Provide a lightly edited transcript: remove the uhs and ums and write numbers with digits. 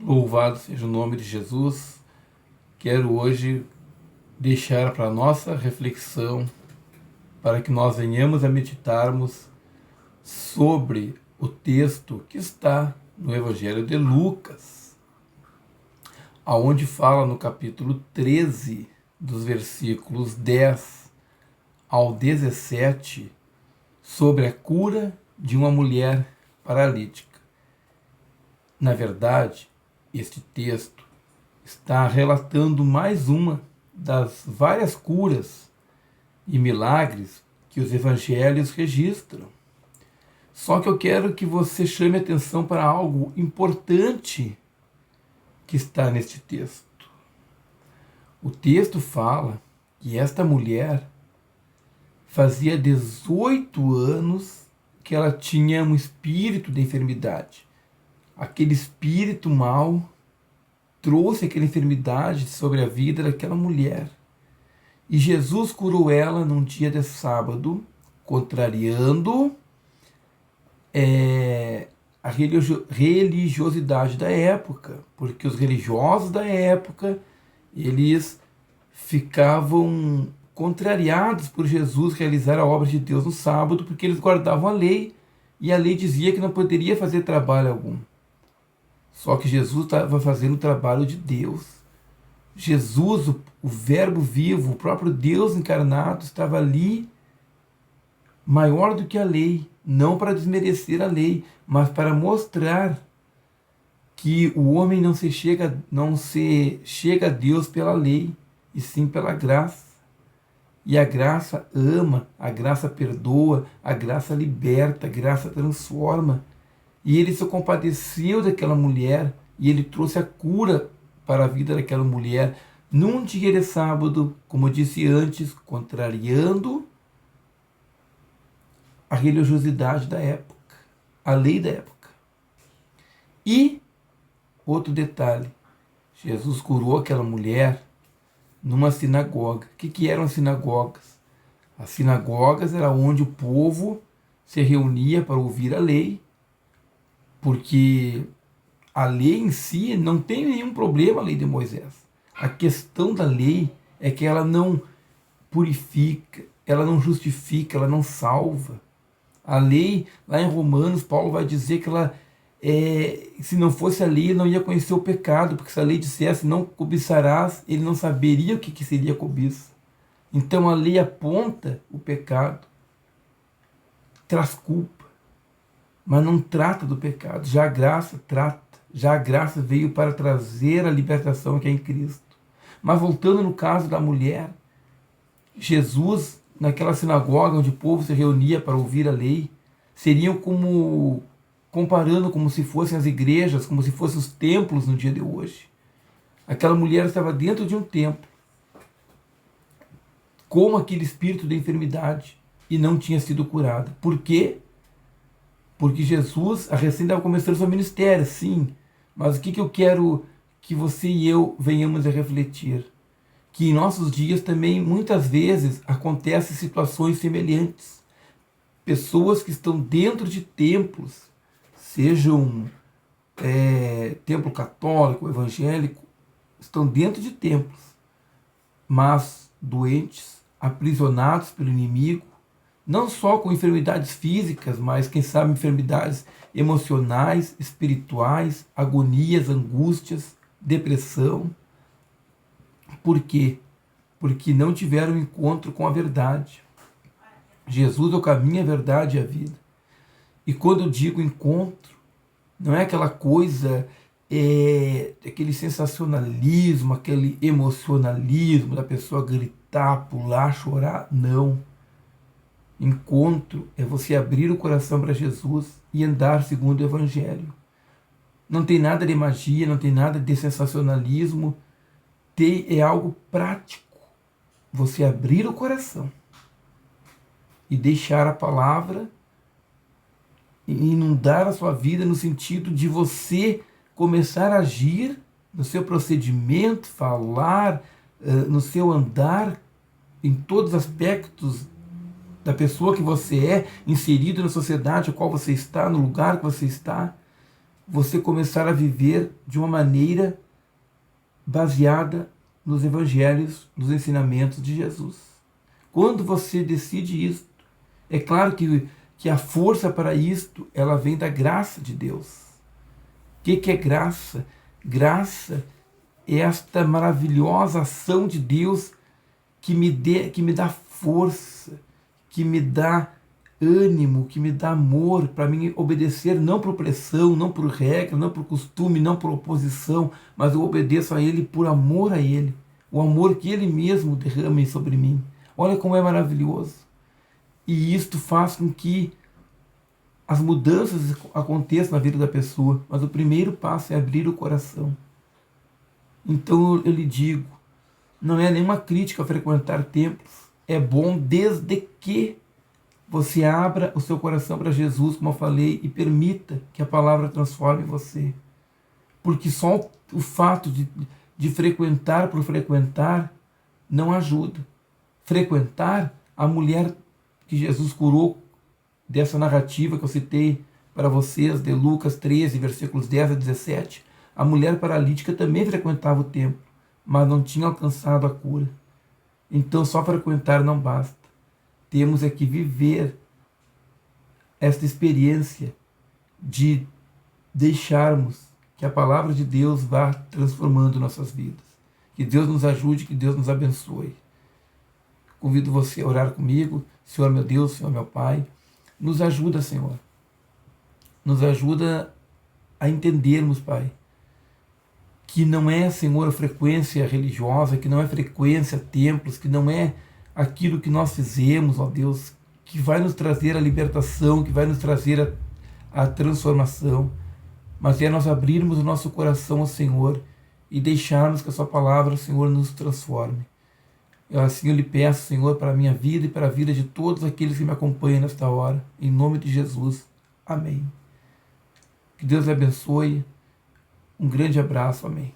Louvado seja o nome de Jesus. Quero hoje deixar para nossa reflexão, para que nós venhamos a meditarmos sobre o texto que está no Evangelho de Lucas, aonde fala no capítulo 13, dos versículos 10 ao 17, sobre a cura de uma mulher paralítica. Na verdade, este texto está relatando mais uma das várias curas e milagres que os evangelhos registram. Só que eu quero que você chame atenção para algo importante que está neste texto. O texto fala que esta mulher fazia 18 anos que ela tinha um espírito de enfermidade. Aquele espírito mau trouxe aquela enfermidade sobre a vida daquela mulher. E Jesus curou ela num dia de sábado, contrariando a religiosidade da época, porque os religiosos da época, eles ficavam contrariados por Jesus realizar a obra de Deus no sábado, porque eles guardavam a lei, e a lei dizia que não poderia fazer trabalho algum. Só que Jesus estava fazendo o trabalho de Deus. Jesus, o Verbo vivo, o próprio Deus encarnado, estava ali, maior do que a lei, não para desmerecer a lei, mas para mostrar que o homem não se chega a Deus pela lei, e sim pela graça. E a graça ama, a graça perdoa, a graça liberta, a graça transforma. E ele se compadeceu daquela mulher e ele trouxe a cura para a vida daquela mulher num dia de sábado, como eu disse antes, contrariando a religiosidade da época, a lei da época. E outro detalhe, Jesus curou aquela mulher numa sinagoga. O que eram as sinagogas? As sinagogas era onde o povo se reunia para ouvir a lei, porque a lei em si não tem nenhum problema, a lei de Moisés. A questão da lei é que ela não purifica, ela não justifica, ela não salva. A lei, lá em Romanos, Paulo vai dizer que ela, se não fosse a lei, ele não ia conhecer o pecado, porque se a lei dissesse não cobiçarás, ele não saberia o que seria cobiça. Então a lei aponta o pecado, traz culpa, mas não trata do pecado. Já a graça trata, já a graça veio para trazer a libertação que é em Cristo. Mas voltando no caso da mulher, Jesus, naquela sinagoga onde o povo se reunia para ouvir a lei, seriam comparando como se fossem as igrejas, como se fossem os templos no dia de hoje. Aquela mulher estava dentro de um templo, com aquele espírito de enfermidade, e não tinha sido curada. Por quê? Porque Jesus, a recém estava começando seu ministério, sim, mas o que eu quero que você e eu venhamos a refletir? Que em nossos dias também, muitas vezes, acontecem situações semelhantes. Pessoas que estão dentro de templos, sejam templo católico, evangélico, estão dentro de templos, mas doentes, aprisionados pelo inimigo, não só com enfermidades físicas, mas quem sabe enfermidades emocionais, espirituais, agonias, angústias, depressão. Por quê? Porque não tiveram encontro com a verdade. Jesus é o caminho, a verdade e a vida. E quando eu digo encontro, não é aquela coisa, aquele sensacionalismo, aquele emocionalismo da pessoa gritar, pular, chorar. Não. Encontro é você abrir o coração para Jesus e andar segundo o Evangelho. Não tem nada de magia, não tem nada de sensacionalismo, é algo prático. Você abrir o coração e deixar a palavra inundar a sua vida no sentido de você começar a agir no seu procedimento, falar, no seu andar, em todos os aspectos da pessoa que você é, inserido na sociedade a qual você está, no lugar que você está. você começar a viver de uma maneira baseada nos evangelhos, nos ensinamentos de Jesus. Quando você decide isso, é claro que a força para isto, ela vem da graça de Deus. O que é graça? Graça é esta maravilhosa ação de Deus que me dá força, que me dá ânimo, que me dá amor para mim obedecer, não por pressão, não por regra, não por costume, não por oposição, mas eu obedeço a Ele por amor a Ele, o amor que Ele mesmo derrama sobre mim. Olha como é maravilhoso. E isto faz com que as mudanças aconteçam na vida da pessoa, mas o primeiro passo é abrir o coração. Então eu lhe digo, não é nenhuma crítica a frequentar templos, é bom desde que você abra o seu coração para Jesus, como eu falei, e permita que a palavra transforme você. Porque só o fato de frequentar por frequentar não ajuda. Frequentar, a mulher que Jesus curou dessa narrativa que eu citei para vocês, de Lucas 13, versículos 10 a 17, a mulher paralítica também frequentava o templo, mas não tinha alcançado a cura. Então só frequentar não basta. Temos é que viver esta experiência de deixarmos que a palavra de Deus vá transformando nossas vidas. Que Deus nos ajude, que Deus nos abençoe. Convido você a orar comigo. Senhor meu Deus, Senhor meu Pai, nos ajuda, Senhor. Nos ajuda a entendermos, Pai, que não é, Senhor, a frequência religiosa, que não é frequência a templos, que não é aquilo que nós fizemos, ó Deus, que vai nos trazer a libertação, que vai nos trazer a transformação, mas é nós abrirmos o nosso coração ao Senhor e deixarmos que a sua palavra, Senhor, nos transforme. Assim eu lhe peço, Senhor, para a minha vida e para a vida de todos aqueles que me acompanham nesta hora, em nome de Jesus. Amém. Que Deus lhe abençoe. Um grande abraço. Amém.